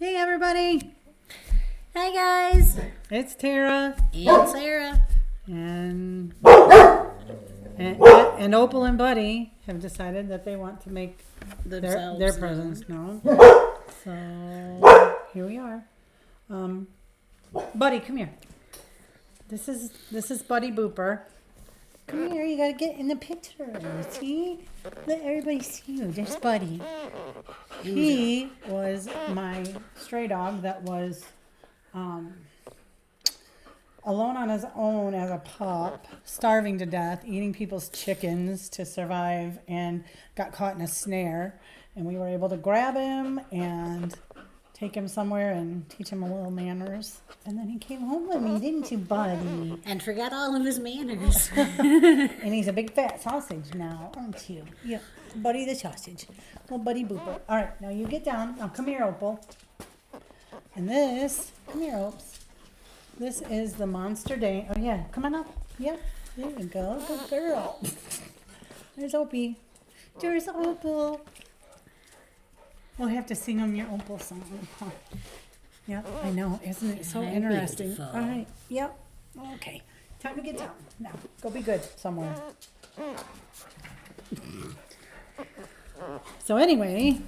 Hey everybody, Hi guys, it's Tara and Sarah. and, and Opal and Buddy have decided that they want to make their presence known. So here we are. Buddy, come here. This is Buddy Booper. Come here, you gotta get in the picture. See? Let everybody see you. There's Buddy. He was my stray dog that was alone on his own as a pup, starving to death, eating people's chickens to survive, and got caught in a snare. And we were able to grab him and take him somewhere and teach him a little manners. And then he came home with me, didn't you, Buddy? And forgot all of his manners. And he's a big fat sausage now, aren't you? Yeah, Buddy the sausage. Well, Buddy Booper. All right, now you get down. Now come here, Opal. And this, come here, Opes. This is the Monster Day. Oh, yeah, come on up. Yep, there you go. Good girl. There's Opie. There's Opal. We'll have to sing them your Opal song. Huh? Yep, I know. Isn't it so interesting? Beautiful. All right, yep. Okay, time to get down. Now, go be good somewhere. So anyway,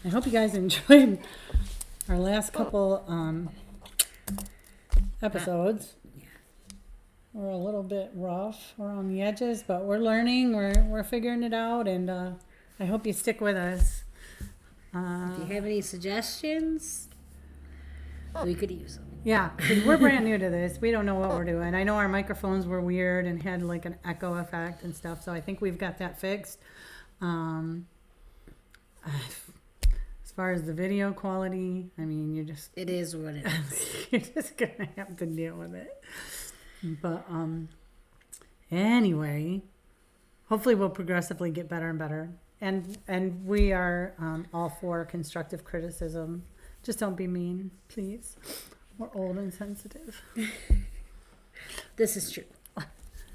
I hope you guys enjoyed our last couple episodes. We're a little bit rough. We're on the edges, but we're learning. We're figuring it out, and I hope you stick with us. If you have any suggestions, we could use them. Yeah, 'cause we're brand new to this. We don't know what we're doing. I know our microphones were weird and had like an echo effect and stuff, so I think we've got that fixed. As far as the video quality, I mean, It is what it is. you're just gonna have to deal with it. But anyway, hopefully we'll progressively get better and better. And we are all for constructive criticism. Just don't be mean, please. We're old and sensitive. This is true.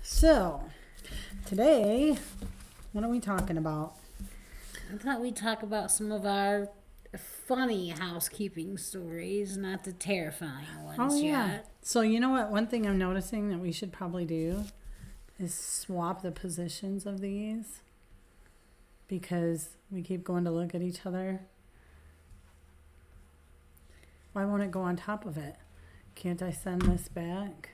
So, today, what are we talking about? I thought we'd talk about some of our funny housekeeping stories, not the terrifying ones yet. So, you know what? One thing I'm noticing that we should probably do is swap the positions of these. Because we keep going to look at each other. Why won't it go on top of it? Can't I send this back?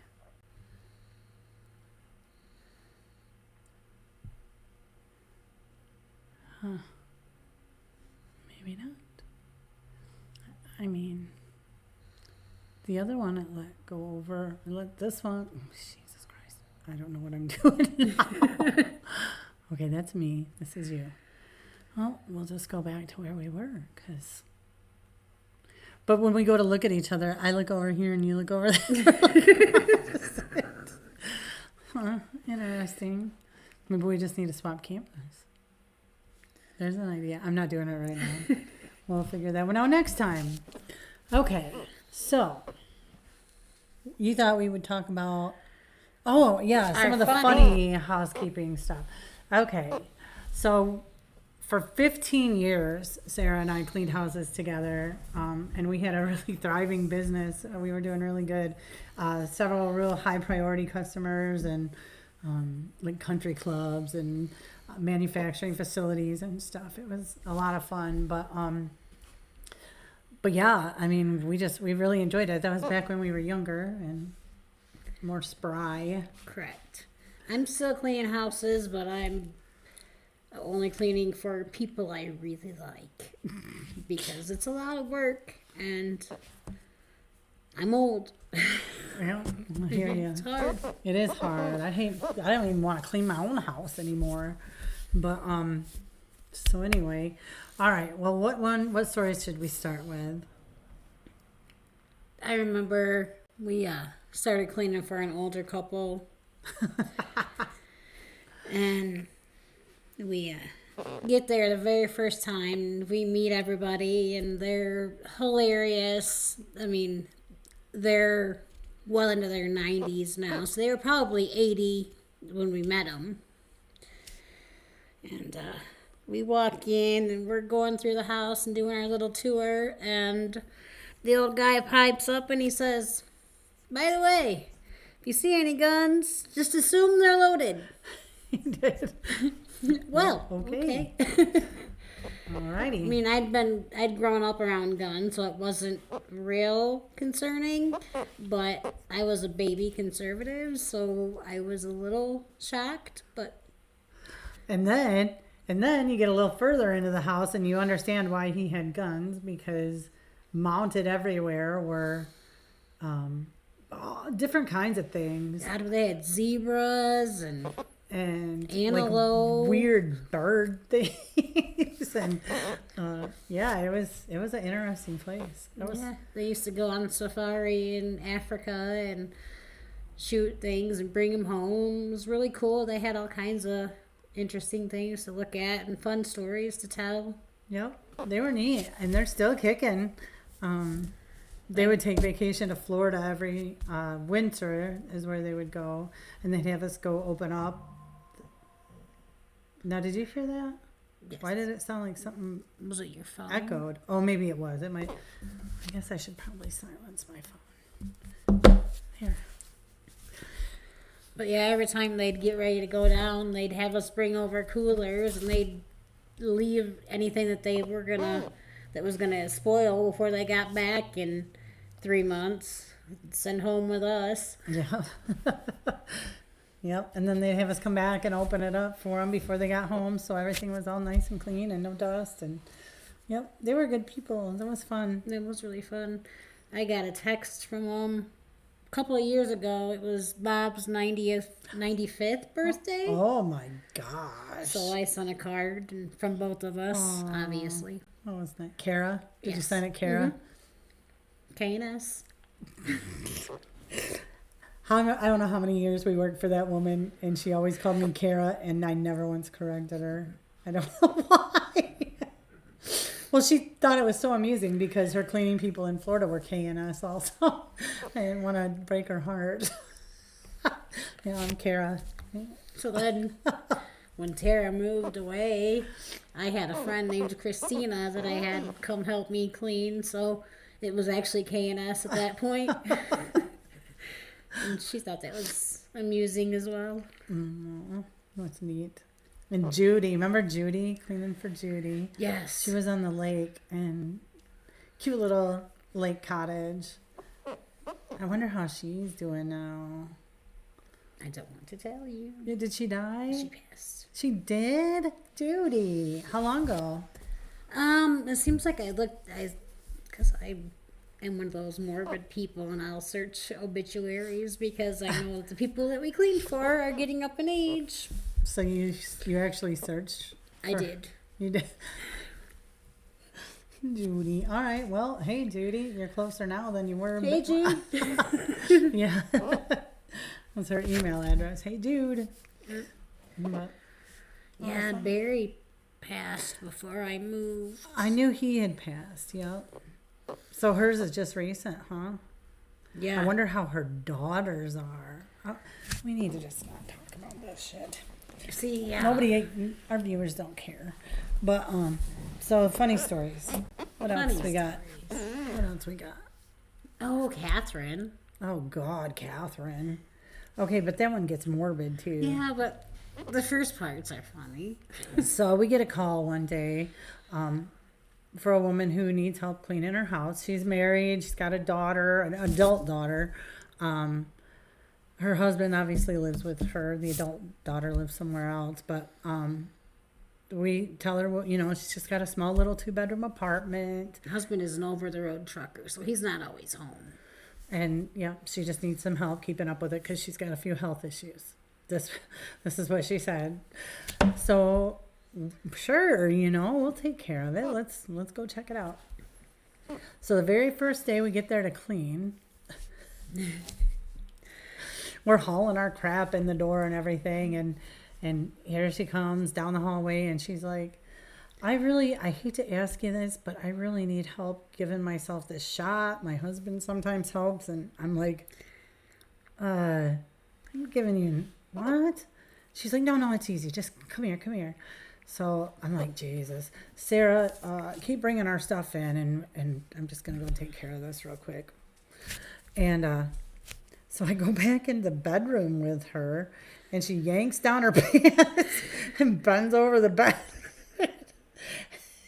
Huh. Maybe not. I mean, the other one it let go over. I let this one. Oh, Jesus Christ. I don't know what I'm doing now. Okay, that's me. This is you. Well, we'll just go back to where we were, But when we go to look at each other, I look over here and you look over there. Huh, interesting. Maybe we just need to swap cameras. There's an idea. I'm not doing it right now. We'll figure that one out next time. Okay, so you thought we would talk about, some of the funny housekeeping stuff. Okay, so for 15 years, Sarah and I cleaned houses together, and we had a really thriving business. We were doing really good. Several real high priority customers and like country clubs and manufacturing facilities and stuff. It was a lot of fun, but yeah, I mean, we really enjoyed it. That was back when we were younger and more spry. Correct. I'm still cleaning houses, but I'm only cleaning for people I really like. Because it's a lot of work, and I'm old. Yeah, I hear you. It's hard. It is hard. I don't even want to clean my own house anymore. But so anyway, all right. Well, what stories should we start with? I remember we started cleaning for an older couple. And we get there the very first time. We meet everybody, and they're hilarious. I mean, they're well into their 90s now, so they were probably 80 when we met them. And we walk in and we're going through the house and doing our little tour, and the old guy pipes up and he says, "By the way, if you see any guns, just assume they're loaded." He did. Well, Okay. okay. Alrighty. I mean, I'd grown up around guns, so it wasn't real concerning, but I was a baby conservative, so I was a little shocked, but And then you get a little further into the house and you understand why he had guns, because mounted everywhere were different kinds of things. God, they had zebras and antelope, like weird bird things, and yeah, it was an interesting place. They used to go on safari in Africa and shoot things and bring them home. It was really cool. They had all kinds of interesting things to look at and fun stories to tell. Yep, they were neat, and they're still kicking. They would take vacation to Florida every winter is where they would go, and they'd have us go open up. Now, did you hear that? Yes. Why did it sound like something Was it your phone? echoed? Oh, maybe it was. It might. I guess I should probably silence my phone. Here. But yeah, every time they'd get ready to go down, they'd have us bring over coolers, and they'd leave anything that was gonna spoil before they got back in 3 months. Send home with us. Yeah. Yep. And then they'd have us come back and open it up for them before they got home, so everything was all nice and clean and no dust. And yep, they were good people. That was fun. It was really fun. I got a text from them a couple of years ago. It was Bob's 95th birthday. Oh my gosh. So I sent a card from both of us, obviously. What was that? Kara? Did you Yes. sign it, Kara? KNS. I don't know how many years we worked for that woman, and she always called me Kara, and I never once corrected her. I don't know why. Well, she thought it was so amusing because her cleaning people in Florida were KNS also. I didn't want to break her heart. Yeah, I'm Kara. So then, when Tara moved away, I had a friend named Christina that I had come help me clean. So it was actually KNS at that point. And she thought that was amusing as well. That's neat. And Judy, remember Judy? Cleaning for Judy. Yes. She was on the lake, and cute little lake cottage. I wonder how she's doing now. I don't want to tell you. Yeah, did she die? She passed. She did? Judy. How long ago? It seems like because I am one of those morbid people, and I'll search obituaries because I know that the people that we cleaned for are getting up in age. So you actually searched? I did. You did? Judy. All right. Well, hey, Judy. You're closer now than you were. Hey, Jude. Yeah. What's her email address? Hey, Jude. But, Yeah, Barry passed before I moved. I knew he had passed. Yep. So hers is just recent, huh? Yeah. I wonder how her daughters are. We need to just not talk about this shit. See, yeah. Our viewers don't care. But, so funny stories. What else we got? What else we got? Oh, Catherine. Oh, God, Catherine. Okay, but that one gets morbid, too. Yeah, but the first parts are funny. So we get a call one day for a woman who needs help cleaning her house. She's married. She's got a daughter, an adult daughter. Her husband obviously lives with her. The adult daughter lives somewhere else. But we tell her, well, she's just got a small little 2-bedroom apartment. Husband is an over-the-road trucker, so he's not always home. And, yeah, she just needs some help keeping up with it because she's got a few health issues. This is what she said. So, sure, we'll take care of it. Let's go check it out. So the very first day we get there to clean, we're hauling our crap in the door and everything, and here she comes down the hallway, and she's like, I hate to ask you this, but I really need help giving myself this shot. My husband sometimes helps, and I'm like, I'm giving you what? She's like, no, it's easy. Just come here. So I'm like, Jesus, Sarah, keep bringing our stuff in, and I'm just gonna go take care of this real quick. And so I go back into the bedroom with her, and she yanks down her pants and bends over the bed.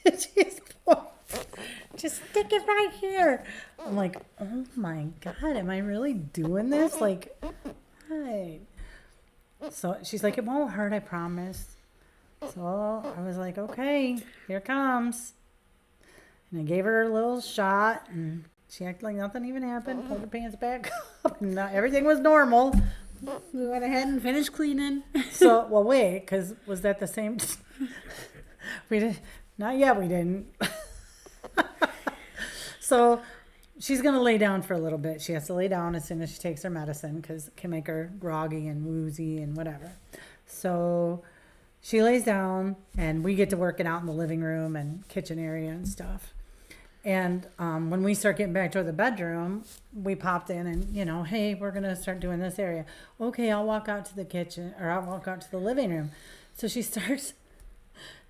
She's just stick it right here. I'm like, oh my God, am I really doing this? Like, hi. So she's like, it won't hurt, I promise. So I was like, okay, here it comes. And I gave her a little shot, and she acted like nothing even happened, pulled her pants back up, and everything was normal. We went ahead and finished cleaning. So, well, wait, because was that the same? We didn't. Not yet, we didn't. So she's going to lay down for a little bit. She has to lay down as soon as she takes her medicine because it can make her groggy and woozy and whatever. So she lays down, and we get to working out in the living room and kitchen area and stuff. And when we start getting back to the bedroom, we popped in and, hey, we're going to start doing this area. Okay, I'll walk out to the kitchen, or I'll walk out to the living room. So she starts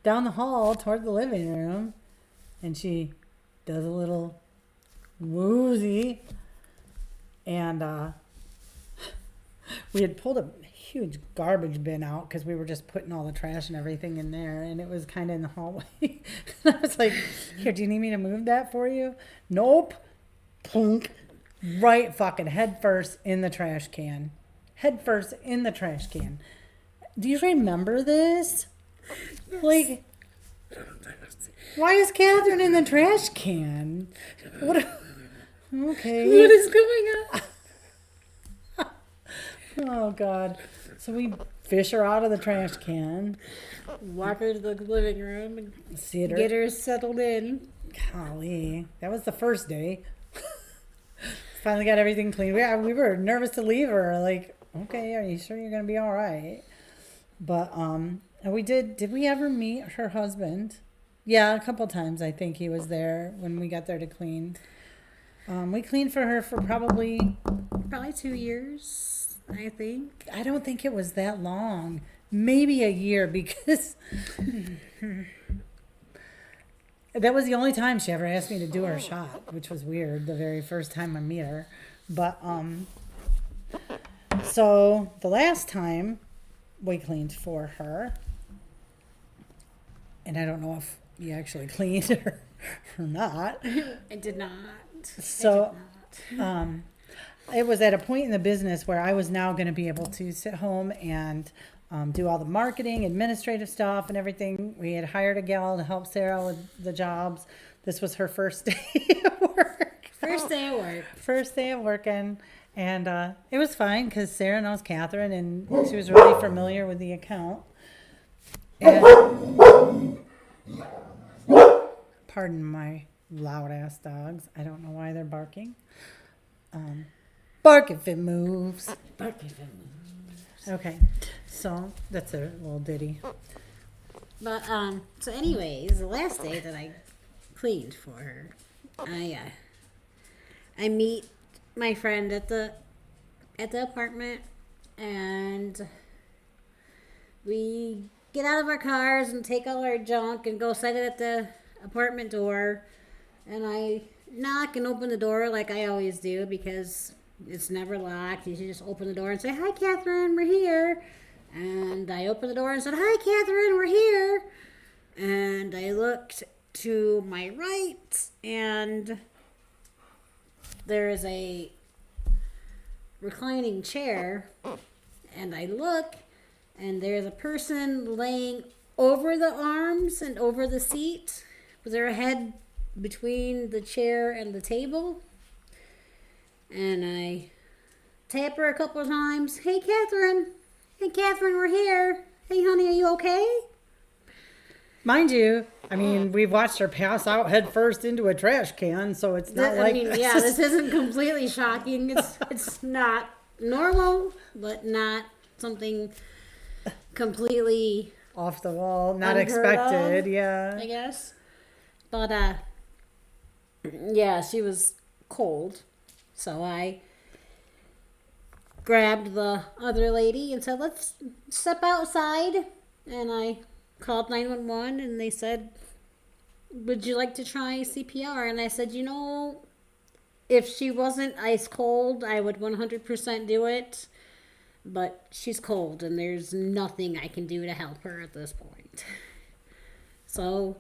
down the hall toward the living room, and she does a little woozy. And we had pulled a huge garbage bin out because we were just putting all the trash and everything in there, and it was kind of in the hallway. And I was like, here, do you need me to move that for you? Nope. Plunk. Right fucking head first in the trash can. Head first in the trash can. Do you remember this? Like, why is Catherine in the trash can? What? Okay. What is going on? Oh, God. So we fish her out of the trash can. Walk her to the living room and Sit her. get her settled in. Golly. That was the first day. Finally got everything clean. We were nervous to leave her. Like, okay, are you sure you're going to be all right? But, and we did we ever meet her husband? Yeah, a couple times I think he was there when we got there to clean. We cleaned for her for probably 2 years, I think. I don't think it was that long. Maybe a year, because that was the only time she ever asked me to do her shot, which was weird, the very first time I met her. But, so the last time we cleaned for her, and I don't know if you actually cleaned her or not. I did not. So, it was at a point in the business where I was now going to be able to sit home and do all the marketing, administrative stuff, and everything. We had hired a gal to help Sarah with the jobs. This was her first day of work. First day of work. First day of working. And it was fine because Sarah knows Catherine, and she was really familiar with the account. And pardon my loud ass dogs. I don't know why they're barking. Bark if it moves. Bark if it moves. Okay, so that's a little ditty. But so anyways, the last day that I cleaned for her, I meet my friend at the apartment, and we get out of our cars and take all our junk and go set it at the apartment door, and I knock and open the door like I always do because it's never locked. You should just open the door and say, "Hi, Catherine, we're here." And I opened the door and said, "Hi, Catherine, we're here." And I looked to my right, and there is a reclining chair, and I look, and there's a person laying over the arms and over the seat with their head between the chair and the table. And I tap her a couple of times. Hey, Catherine, we're here. Hey, honey, are you okay?" Mind you, I mean, we've watched her pass out head first into a trash can, so it's not like... This isn't completely shocking. It's not normal, but not something completely off the wall, not unheard expected, of, yeah. I guess. But, yeah, she was cold, so I grabbed the other lady and said, "Let's step outside." And I called 911 and they said, would you like to try CPR? And I said, if she wasn't ice cold, I would 100% do it. But she's cold and there's nothing I can do to help her at this point. So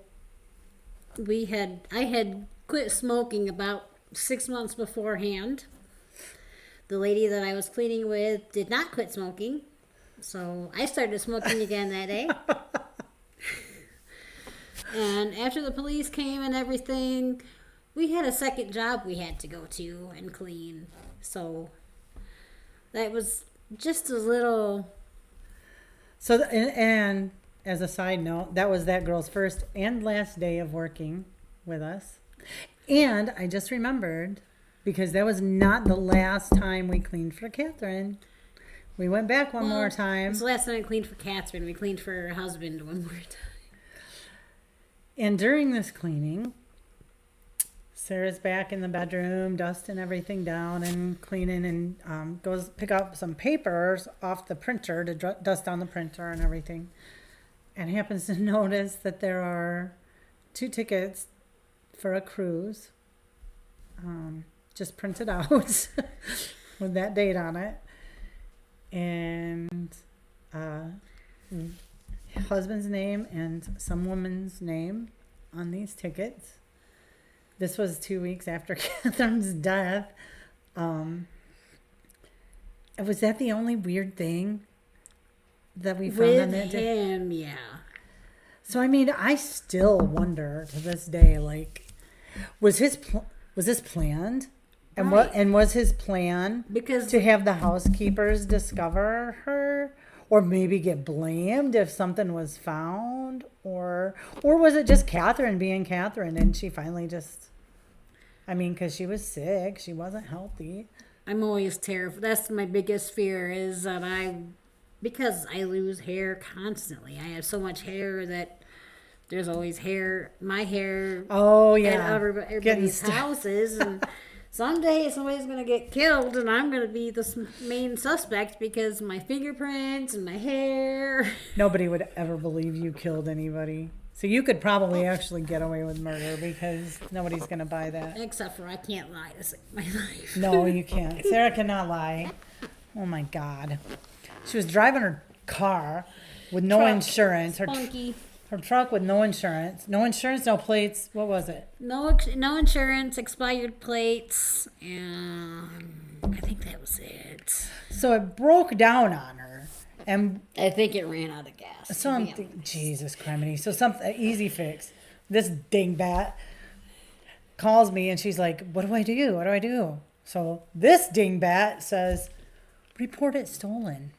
I had quit smoking about 6 months beforehand. The lady that I was cleaning with did not quit smoking. So I started smoking again that day. And after the police came and everything, we had a second job we had to go to and clean. So that was just a little... So, and as a side note, that was that girl's first and last day of working with us. And I just remembered, because that was not the last time we cleaned for Catherine. We went back one more time. It was the last time I cleaned for Catherine. We cleaned for her husband one more time. And during this cleaning, Sarah's back in the bedroom, dusting everything down and cleaning, and goes pick up some papers off the printer to dust down the printer and everything. And happens to notice that there are 2 tickets for a cruise, just printed out with that date on it. And husband's name and some woman's name on these tickets. This was 2 weeks after Catherine's death. Was that the only weird thing that we found on that day? With him, yeah. So, I mean, I still wonder to this day, like, was this planned? And Right. was his plan Because to have the housekeepers discover her, or maybe get blamed if something was found, or was it just Catherine being Catherine and she finally just, I mean, because she was sick, she wasn't healthy. I'm always terrified. That's my biggest fear is that because I lose hair constantly. I have so much hair that there's always my hair Oh at yeah, everybody's houses. And someday somebody's going to get killed and I'm going to be the main suspect because my fingerprints and my hair. Nobody would ever believe you killed anybody. So you could probably actually get away with murder because nobody's going to buy that. Except for I can't lie to save my life. No, you can't. Sarah cannot lie. Oh my God. She was driving her car with no insurance. Funky. Her truck with no insurance. No insurance, no plates. What was it? No insurance, expired plates, and I think that was it. So it broke down on her. And I think it ran out of gas. something, Jesus criminy. So something, easy fix. This dingbat calls me and she's like, what do I do? What do I do? So this dingbat says, report it stolen.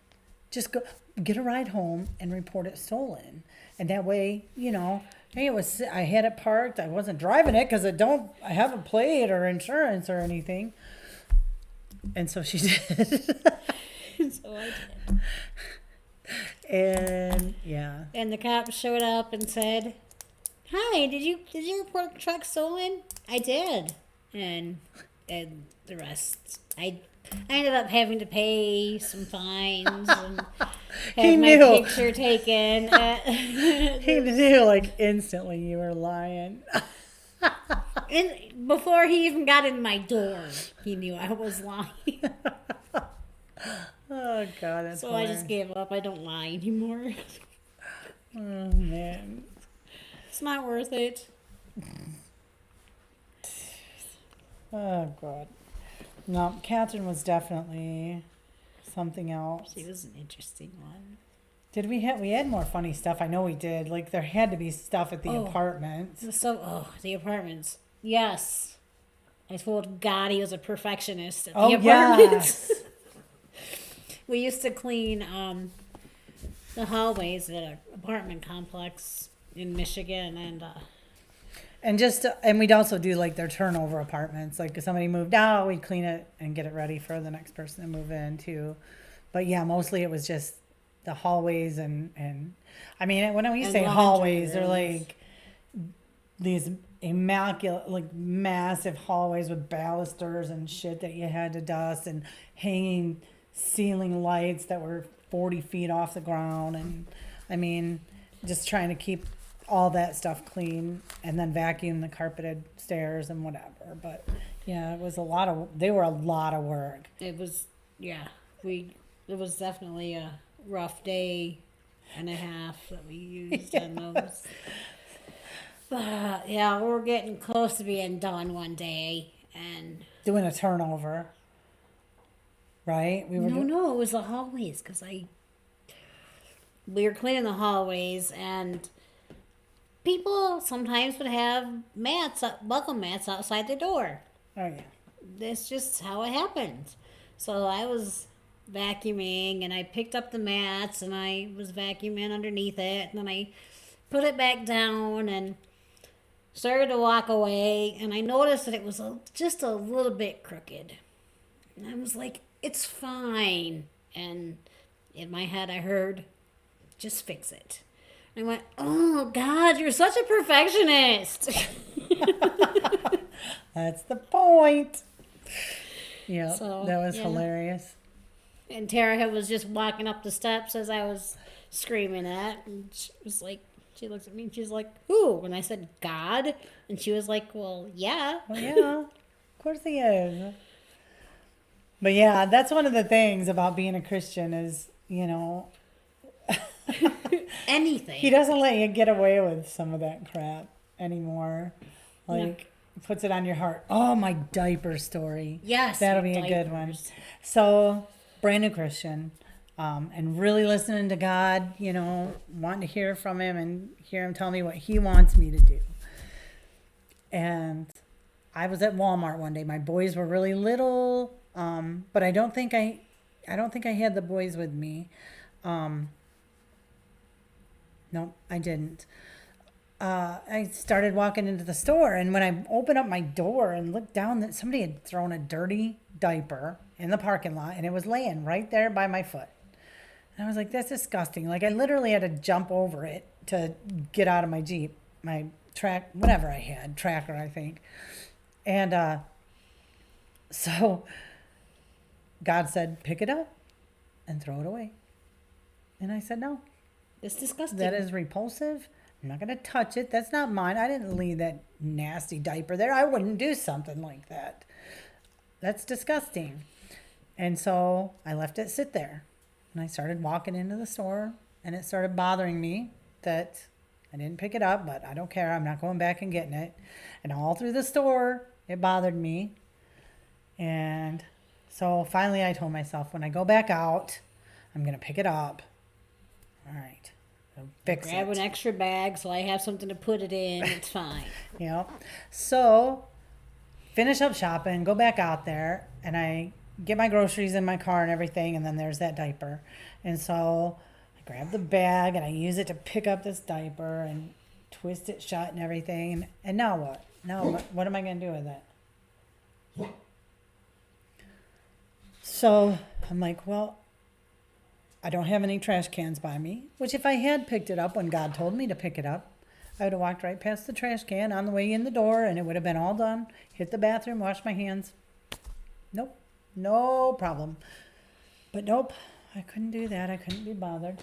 Just go get a ride home and report it stolen. And that way, hey, I had it parked. I wasn't driving it because I have a plate or insurance or anything. And so she did. So I did. And yeah. And the cop showed up and said, "Hi, did you report the truck stolen?" I did. And the rest, I ended up having to pay some fines and have my picture taken. He knew like instantly you were lying. And before he even got in my door, he knew I was lying. Oh God, that's So hilarious. I just gave up. I don't lie anymore. Oh man. It's not worth it. Oh God. No, Catherine was definitely something else. She was an interesting one. Did we had more funny stuff? I know we did. Like there had to be stuff at the apartments. The apartments. Yes. I told God he was a perfectionist at the Oh apartments. yes. We used to clean the hallways at an apartment complex in Michigan, And we'd also do like their turnover apartments. Like if somebody moved out, we'd clean it and get it ready for the next person to move in too. But yeah, mostly it was just the hallways and I mean when we say hallways, they're like these immaculate, like massive hallways with balusters and shit that you had to dust and hanging ceiling lights that were 40 feet off the ground. And I mean, just trying to keep all that stuff clean and then vacuum the carpeted stairs and whatever. But yeah, it was they were a lot of work. It was, yeah, it was definitely a rough day and a half that we used on those. But yeah, we're getting close to being done one day, and Doing a turnover, right? no, it was the hallways because we were cleaning the hallways, and people sometimes would have welcome mats outside the door. Oh yeah. That's just how it happened. So I was vacuuming, and I picked up the mats, and I was vacuuming underneath it, and then I put it back down and started to walk away, and I noticed that it was just a little bit crooked. And I was like, it's fine. And in my head, I heard, just fix it. And I went, oh, God, you're such a perfectionist. That's the point. Yeah, So, that was yeah. hilarious. And Tara was just walking up the steps as I was screaming at. And she was like, she looks at me and she's like, who? And I said, God. And she was like, well, yeah. Well, yeah, of course he is. But yeah, that's one of the things about being a Christian is, Anything. he doesn't let you get away with some of that crap anymore. Like, puts it on your heart. Oh, my diaper story. Yes. That'll be a good one. So, brand new Christian. And really listening to God, wanting to hear from him and hear him tell me what he wants me to do. And I was at Walmart one day. My boys were really little, but I don't think I had the boys with me. No, I didn't. I started walking into the store, and when I opened up my door and looked down, that somebody had thrown a dirty diaper in the parking lot, and it was laying right there by my foot. And I was like, that's disgusting. Like, I literally had to jump over it to get out of my Jeep, my whatever I had, tracker, I think. And so God said, pick it up and throw it away. And I said, no. It's disgusting. That is repulsive. I'm not going to touch it. That's not mine. I didn't leave that nasty diaper there. I wouldn't do something like that. That's disgusting. And so I left it sit there. And I started walking into the store, and it started bothering me that I didn't pick it up, but I don't care. I'm not going back and getting it. And all through the store, it bothered me. And so finally I told myself, when I go back out, I'm going to pick it up. All right. Fix it. Grab an extra bag so I have something to put it in. It's fine. So finish up shopping, go back out there, and I get my groceries in my car and everything, and then there's that diaper. And so I grab the bag and I use it to pick up this diaper and twist it shut and everything. And now what? Now what am I going to do with it? So I'm like, well, I don't have any trash cans by me, which if I had picked it up when God told me to pick it up, I would have walked right past the trash can on the way in the door, and it would have been all done. Hit the bathroom, wash my hands. Nope. No problem. But nope, I couldn't do that. I couldn't be bothered.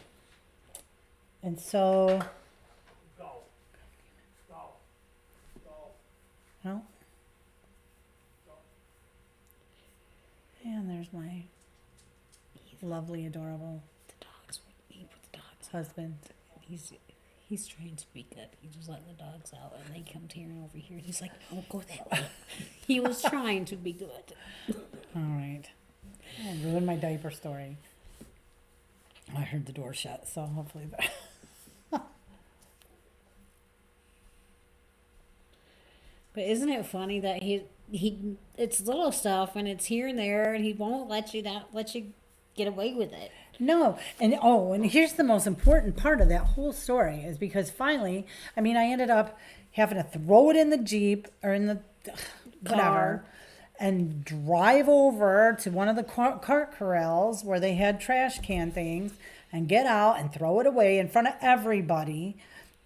And so, no. And there's my lovely, adorable husband. He's trying to be good. He's just letting the dogs out, and they come tearing over here. He's like, "Oh, go that way." He was trying to be good. All right. I ruined my diaper story. I heard the door shut, so hopefully that. But isn't it funny that he it's little stuff and it's here and there, and he won't let you get away with it. No, and here's the most important part of that whole story is because finally, I ended up having to throw it in the Jeep or in the whatever, and drive over to one of the cart corrals where they had trash can things and get out and throw it away in front of everybody.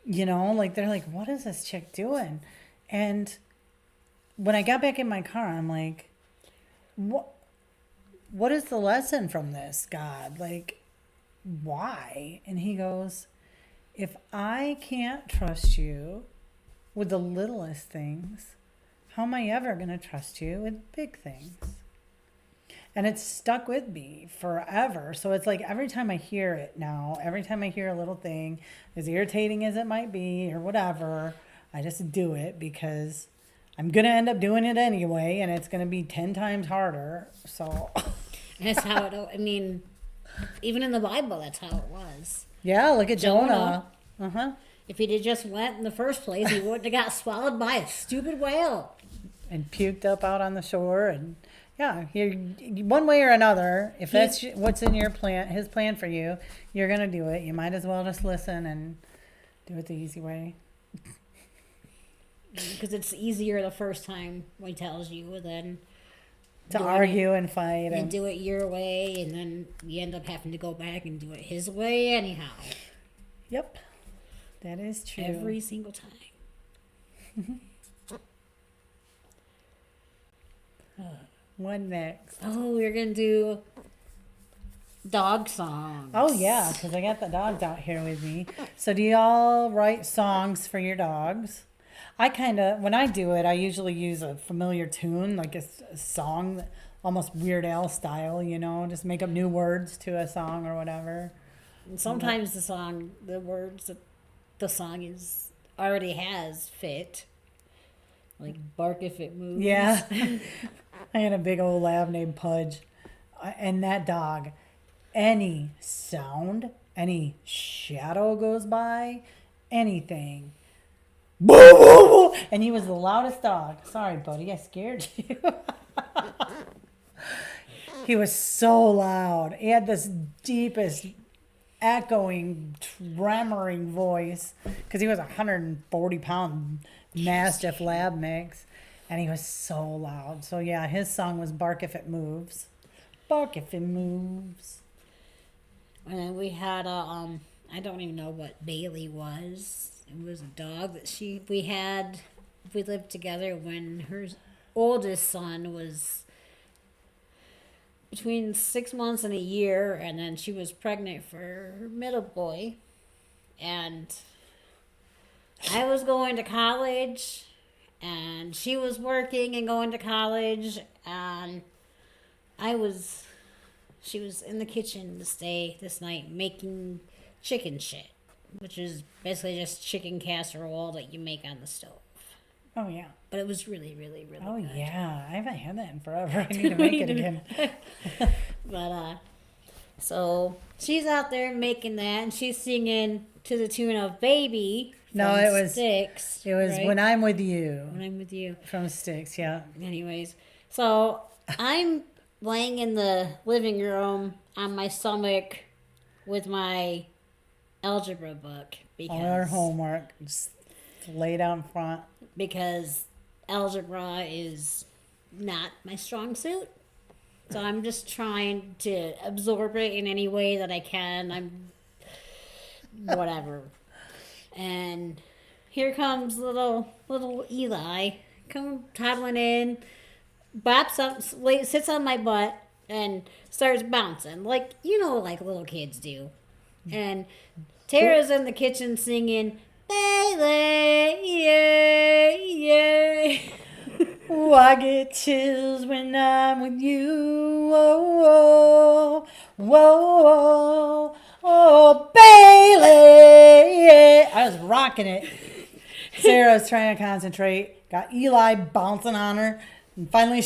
Like they're like, what is this chick doing? And when I got back in my car, I'm like, what is the lesson from this, God? Like, why? And he goes, if I can't trust you with the littlest things, how am I ever going to trust you with big things? And it's stuck with me forever. So it's like every time I hear it now, every time I hear a little thing, as irritating as it might be or whatever, I just do it because I'm going to end up doing it anyway, and it's going to be 10 times harder. So That's how it, I mean, even in the Bible, that's how it was. yeah, look at Jonah. Uh-huh. If he'd have just went in the first place, he wouldn't have got swallowed by a stupid whale. And puked up out on the shore. And yeah, one way or another, if that's what's in your plan, his plan for you, you're going to do it. You might as well just listen and do it the easy way. Because it's easier the first time when he tells you than To argue and fight. and do it your way, and then you end up having to go back and do it his way anyhow. Yep. That is true. Every single time. What next? Oh, we're going to do dog songs. Oh, yeah, because I got the dogs out here with me. So do y'all write songs for your dogs? I when I do it, I usually use a familiar tune, like a song, almost Weird Al style, just make up new words to a song or whatever. And sometimes the words that the song already has fit. Like bark if it moves. Yeah. I had a big old lab named Pudge. And that dog, any sound, any shadow goes by, anything. Boo, boo, boo. And he was the loudest dog. Sorry, buddy, I scared you. He was so loud. He had this deepest, echoing, tremoring voice because he was a 140-pound Mastiff lab mix. And he was so loud. So, yeah, his song was Bark If It Moves. Bark if it moves. And then we had I don't even know what Bailey was. It was a dog that we lived together when her oldest son was between 6 months and a year, and then she was pregnant for her middle boy. And I was going to college, and she was working and going to college, and she was in the kitchen this night making chicken shit, which is basically just chicken casserole that you make on the stove. Oh, yeah. But it was really, really, really Oh, good. yeah. I haven't had that in forever. I need to make it again. But, so she's out there making that, and she's singing to the tune of Baby No, from it was Styx. It was right? When I'm With You When I'm With You. from Styx, yeah. Anyways, so I'm laying in the living room on my stomach with my algebra book All our homework just laid out in front. because algebra is not my strong suit. So I'm just trying to absorb it in any way that I can. Whatever. And here comes little Eli, come toddling in, bops up, sits on my butt, and starts bouncing like like little kids do. And Tara's in the kitchen singing, Bailey, yay, yay. Oh, I get chills when I'm with you. Whoa, whoa, whoa, oh, Bailey. I was rocking it. Sarah was trying to concentrate. Got Eli bouncing on her. And finally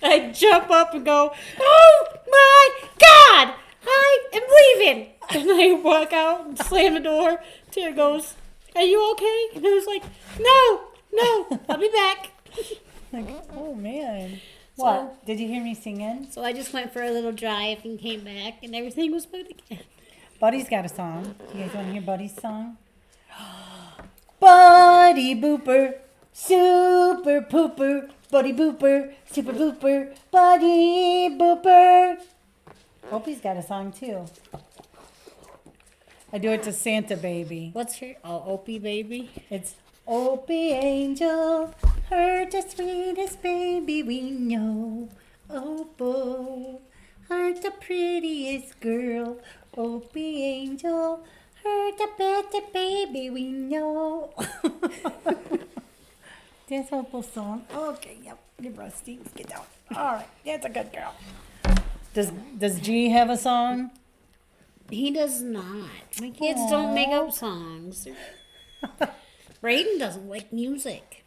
I jump up and go, oh my God, I am leaving. And I walk out and slam the door. Tara goes, are you okay? And I was like, no, I'll be back. like, oh, man. What? Did you hear me singing? So I just went for a little drive and came back, and everything was good again. Buddy's got a song. You guys want to hear Buddy's song? Buddy Booper, super pooper. Buddy Booper, super pooper. Buddy Booper. Opie's got a song too. I do it to Santa Baby. What's her? Oh, Opie baby. It's Opie Angel, her the sweetest baby we know. Opal, her the prettiest girl. Opie Angel, heard the better baby we know. That's a whole song. Okay, yep. You're rusty. Get down. All right, that's a good girl. Does G have a song? He does not. My kids don't make up songs. Brayden doesn't like music.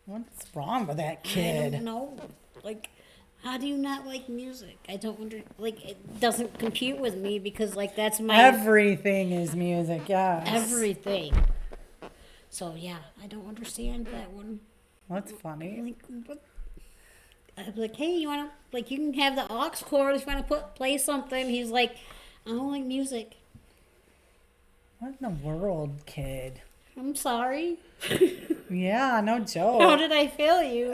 What's wrong with that I kid? don't know. Like, how do you not like music? I don't it doesn't compute with me because, like, that's my Everything is music, yes. everything. So, yeah, I don't understand that one. That's funny. Like, what? I'm like, hey, you want to, like, you can have the aux cord if you want to play something. He's like, I don't like music. What in the world, kid? I'm sorry. Yeah, no How joke. did I fail you?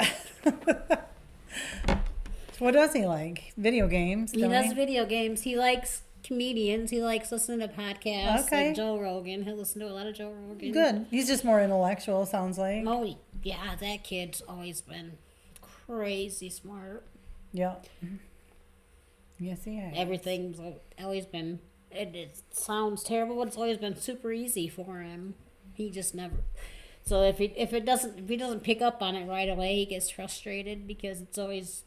What does he like? Video games? He don't does video games. He likes comedians. He likes listening to podcasts Okay. like Joe Rogan. He'll listen to a lot of Joe Rogan. Good. He's just more intellectual, sounds like. Oh, yeah, that kid's always been crazy smart. Yep. Yes, he has. Everything's always been, it sounds terrible, but it's always been super easy for him. He just never. So if he doesn't pick up on it right away, he gets frustrated because it's always,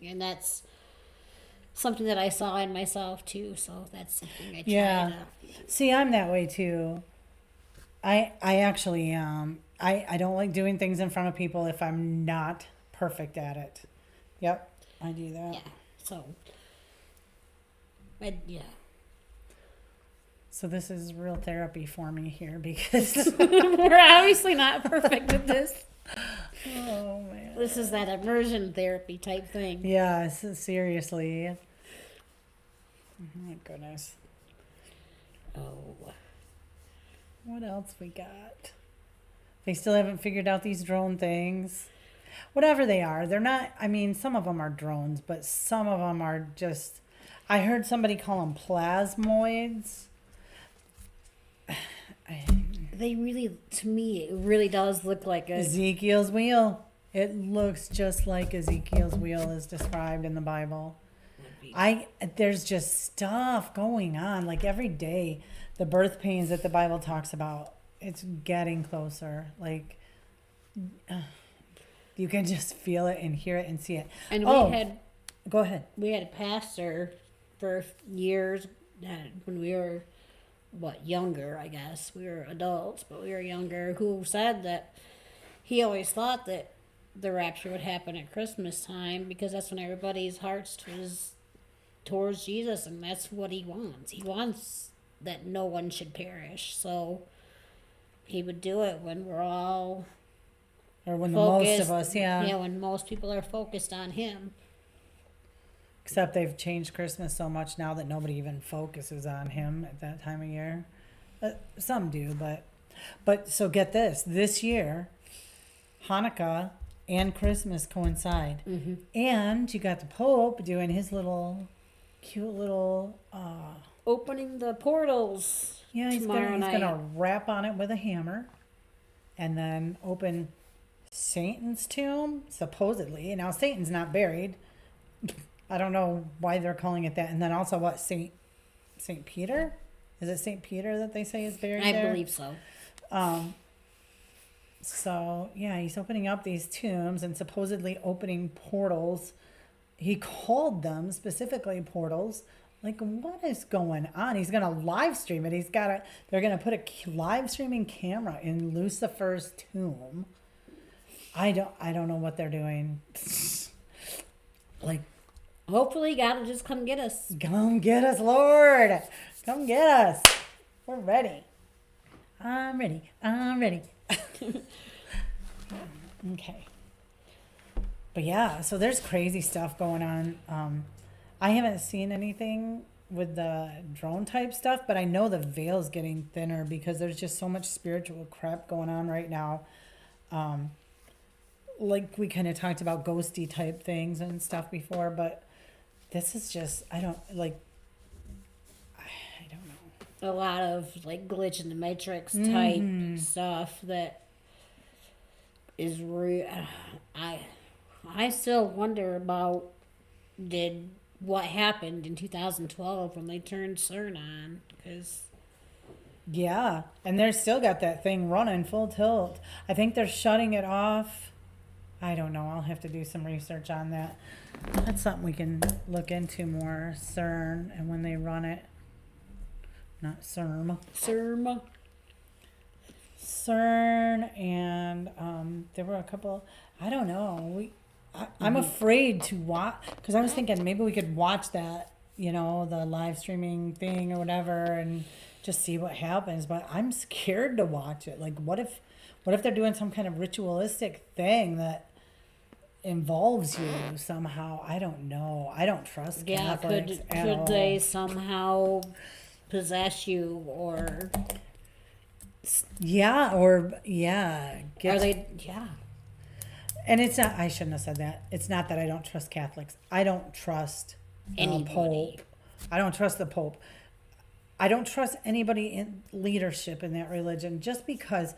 and that's something that I saw in myself too. So that's something I try Yeah. to. See, I'm that way too. I actually am. I don't like doing things in front of people if I'm not perfect at it. Yep, I do that. Yeah. So. Yeah. So this is real therapy for me here because We're obviously not perfect at this. oh man. This is that immersion therapy type thing. Yes, seriously. Oh my goodness. Oh. What else we got? They still haven't figured out these drone things. Whatever they are, they're not, I mean, some of them are drones, but some of them are just, I heard somebody call them plasmoids. They really, to me, it really does look like a. Ezekiel's wheel. It looks just like Ezekiel's wheel is described in the Bible. There's just stuff going on. Like every day, the birth pains that the Bible talks about, it's getting closer. Like you can just feel it and hear it and see it. And Go ahead. we had a pastor for years when we were younger, I guess. We were adults, but we were younger, who said that he always thought that the rapture would happen at Christmas time because that's when everybody's hearts was towards Jesus, and that's what he wants. He wants that no one should perish. So he would do it when we're all Or when the focused. most of us, Yeah, when most people are focused on him. Except they've changed Christmas so much now that nobody even focuses on him at that time of year. Some do, but so get this. This year, Hanukkah and Christmas coincide. Mm-hmm. And you got the Pope doing his little, cute little, Opening the portals. yeah, he's tomorrow night. gonna rap on it with a hammer and then open Satan's tomb, supposedly. Now, Satan's not buried. I don't know why they're calling it that. And then also what, Saint Peter? Is it Saint Peter that they say is buried there? I believe so. So, yeah, he's opening up these tombs and supposedly opening portals. He called them specifically portals. Like, what is going on? He's going to live stream it. They're going to put a live streaming camera in Lucifer's tomb. I don't know what they're doing. Like, Hopefully God will just come get us. come get us, Lord. Come get us. We're ready. I'm ready. Okay. But yeah, so there's crazy stuff going on. I haven't seen anything with the drone type stuff, but I know the veil's getting thinner because there's just so much spiritual crap going on right now. Like we kind of talked about ghosty type things and stuff before, but this is just, I don't know. A lot of like glitch in the matrix type stuff that is real. I still wonder about, did what happened in 2012 when they turned CERN on. Because Yeah, and they're still got that thing running full tilt. I think they're shutting it off. I don't know. I'll have to do some research on that. That's something we can look into more. CERN and when they run it. Not CERM. CERN and there were a couple. I don't know. I'm afraid to watch because I was thinking maybe we could watch that, the live streaming thing or whatever, and just see what happens. But I'm scared to watch it. Like, what if they're doing some kind of ritualistic thing that involves you somehow? I don't know. I don't trust Catholics at all. Could they somehow possess you or? Yeah, Are they? Yeah. And it's not, I shouldn't have said that. It's not that I don't trust Catholics. I don't trust the Pope. I don't trust the Pope. I don't trust anybody in leadership in that religion just because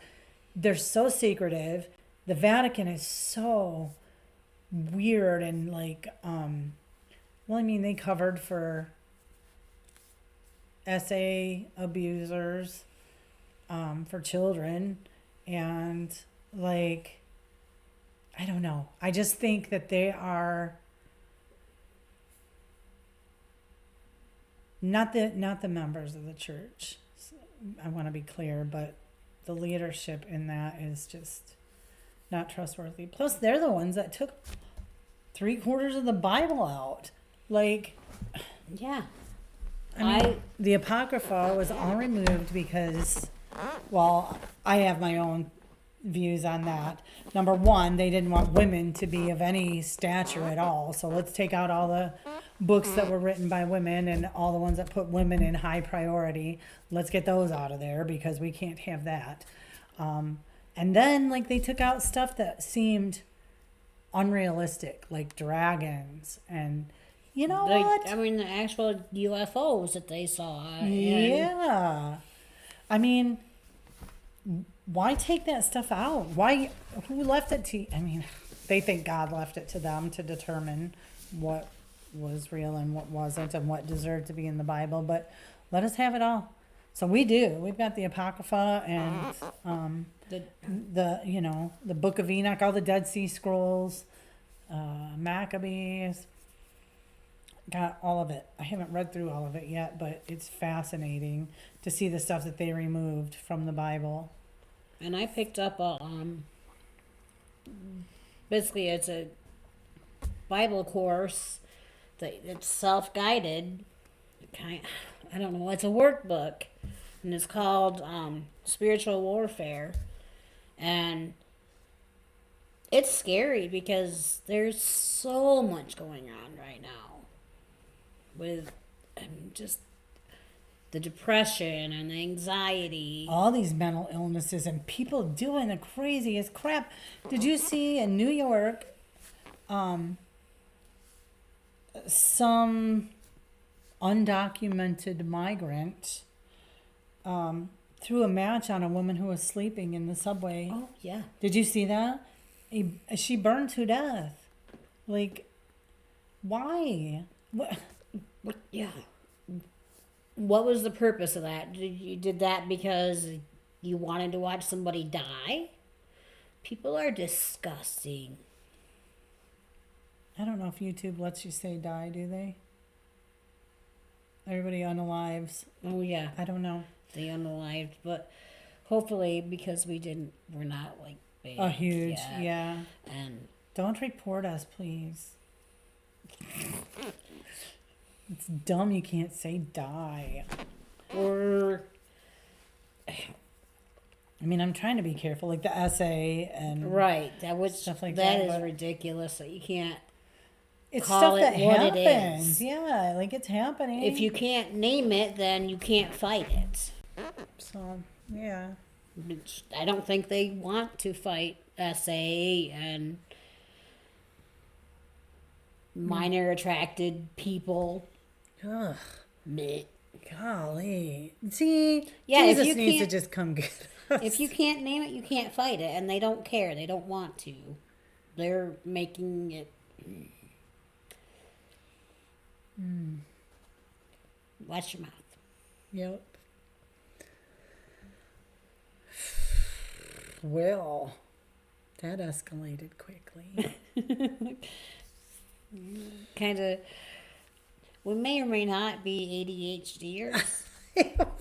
they're so secretive. The Vatican is so weird and they covered for SA abusers for children and I don't know. I just think that they are not the members of the church. I want to be clear, but the leadership in that is just not trustworthy. Plus, they're the ones that took 3/4 of the Bible out. Yeah. The Apocrypha was all removed because, well, I have my own views on that. Number one, they didn't want women to be of any stature at all. So let's take out all the books that were written by women and all the ones that put women in high priority. Let's get those out of there because we can't have that. And then they took out stuff that seemed unrealistic, like dragons and what? The actual UFOs that they saw. Yeah. Why take that stuff out? Who left it to, they think God left it to them to determine what was real and what wasn't and what deserved to be in the Bible, but let us have it all. So we do. We've got the Apocrypha and the Book of Enoch, all the Dead Sea Scrolls, Maccabees. Got all of it. I haven't read through all of it yet, but it's fascinating to see the stuff that they removed from the Bible. And I picked up a basically it's a Bible course that it's self-guided. I don't know. It's a workbook, and it's called Spiritual Warfare, and it's scary because there's so much going on right now with just the depression and the anxiety. All these mental illnesses and people doing the craziest crap. Did you see in New York, some undocumented migrant threw a match on a woman who was sleeping in the subway? Oh, yeah. Did you see that? She burned to death. Why? What? Yeah. What was the purpose of that? You did that because you wanted to watch somebody die? People are disgusting. I don't know if YouTube lets you say die, do they? Everybody unalives. Oh, yeah. I don't know. They unalived, but hopefully because we're not big. Oh, huge, yeah. And don't report us, please. It's dumb you can't say die. Or I'm trying to be careful, the essay and right. That was stuff like that that. is ridiculous that you can't it's call stuff it that what happens. it is. Yeah, it's happening. If you can't name it, then you can't fight it. So, yeah. I don't think they want to fight SA and minor attracted people. Ugh. Blech. Golly. See, yeah, Jesus needs to just come get us. If you can't name it, you can't fight it. And they don't care. They don't want to. They're making it... Watch your mouth. Yep. Well, that escalated quickly. Kind of. We may or may not be ADHDers.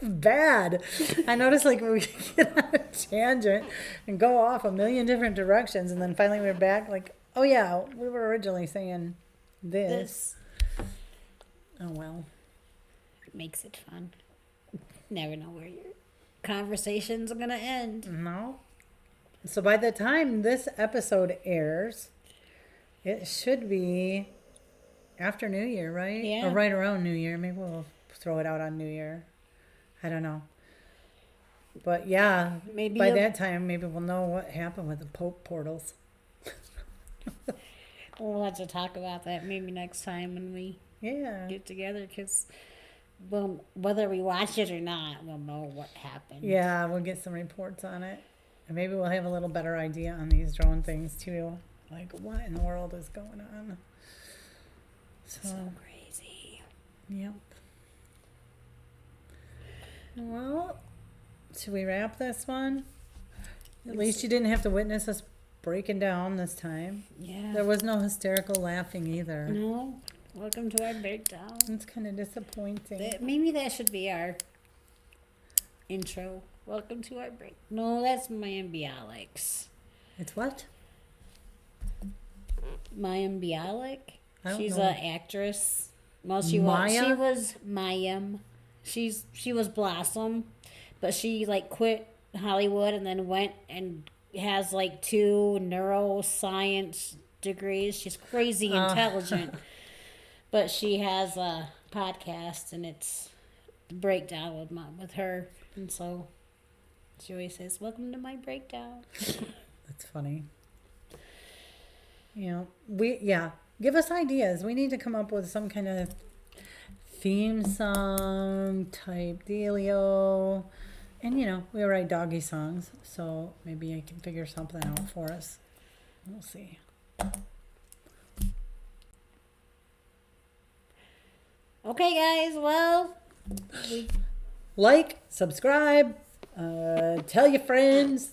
Bad. I noticed like we get on a tangent and go off a million different directions, and then finally we're back like, oh yeah, we were originally saying this. Oh well. Makes it fun. Never know where your conversations are going to end. No. So by the time this episode airs, it should be after New Year, right? Yeah. Or right around New Year. Maybe we'll throw it out on New Year. I don't know. But yeah, Maybe by that time, maybe we'll know what happened with the Pope portals. We'll have to talk about that maybe next time when we Yeah. get together, because well, whether we watch it or not, we'll know what happened. Yeah, we'll get some reports on it. And maybe we'll have a little better idea on these drone things too. Like, what in the world is going on? So crazy. Yep. Well, should we wrap this one? At least you didn't have to witness us breaking down this time. Yeah. There was no hysterical laughing either. No. Welcome to our breakdown. It's kind of disappointing. Maybe that should be our intro. Welcome to our break. No, that's Mayim Bialik. It's what? Mayim Bialik. I don't She's know. an actress. Well, she Maya? was Mayim. She was Blossom, but she like quit Hollywood and then went and has like 2 neuroscience degrees. She's crazy intelligent. But she has a podcast, and it's the breakdown with her. And so she always says, "Welcome to my breakdown." That's funny. Give us ideas. We need to come up with some kind of theme song type dealio. And we write doggy songs, so maybe I can figure something out for us. We'll see. Okay, guys. Well, Like, subscribe, tell your friends.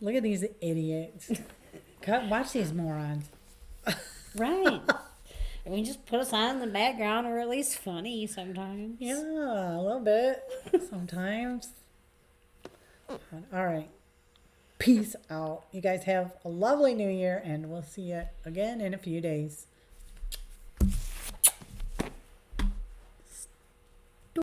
Look at these idiots. Watch these morons. right. I mean, just put us on in the background, or at least funny sometimes. Yeah, a little bit. Sometimes. All right. Peace out. You guys have a lovely new year, and we'll see you again in a few days.